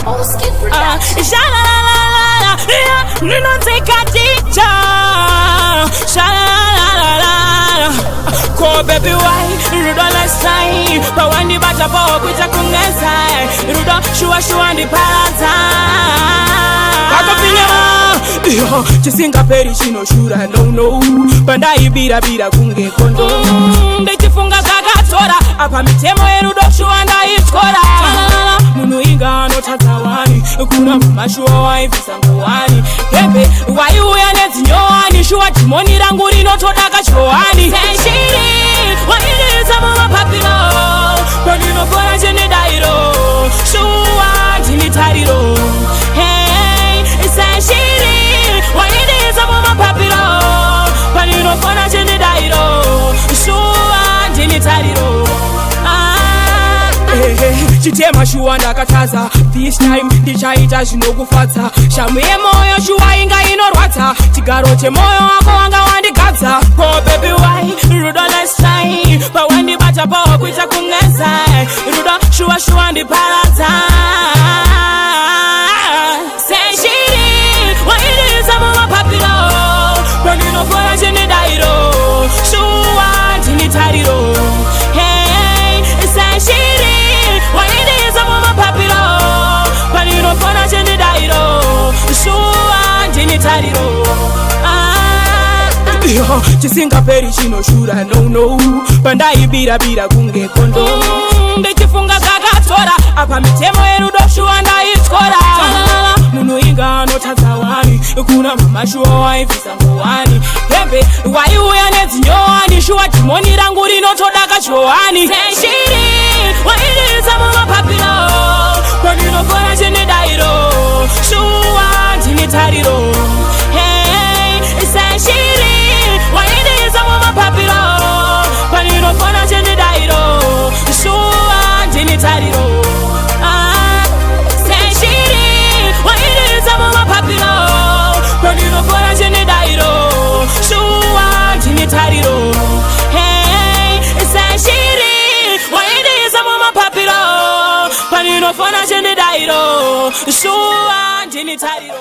Oskid Production. Sha-la-la-la-la, ninontekatija. Sha-la-la-la-la, ko baby why rudo last time, but when the bata po kuja kungeza, rudo shua ndi palata. Yo, chisinga peri chino shura no bandai bira kunge kondo ndechifunga kakatora apa mitemo yerudo shua ndaikora munu inga notadzawani kuna mashuwa waivisa nguwani hebe waiuya nedzinyowani shuwa dhimoni rangu rinotodaka choani senshiri wairiza mumapapiro pandinogona chenedairo shuwa ndinitariro hey senshiri wairiza mumapapiro pandinogona chenedairo shuwa ndinitariro chitema shuwa ndakataza this time ndichaita zvinokufadza shamu yemoyo shuwa inga inorwadza chigaro chemoyo wako wanga wandigadza ko baby why rudo last time pawandibata pawa kuita kungeza rudo shuwa ndiparadza senshiri wairiza mumapapiro pandinogona chenedairo shuwa ndinitariro hey senshiri wairiza mumapapiro pandinogona chenedairo shuwa ndinitariro yo chisingaperi chinoshura no pandaibira kunge kondo ndechifunga kakatora apa mitemo yerudo shuwa ndaikora munhu inga anotadzawani kuna mamashuwa waivisa nguwani hembe waiuya nedzinyowani shuwa dhimoni rangu rinotodaka choani senshiri wairiza mumapapiro pandinogona chenedairo shuwa ndinitariro hey senshiri wairiza mumapapiro pandinogona chenedairo shuwa ndinitariro senshiri wairiza mumapapiro pandinogona chenedairo shuwa ndinitariro hey senshiri wairiza mumapapiro pandinogona chenedairo shuwa ndinitariro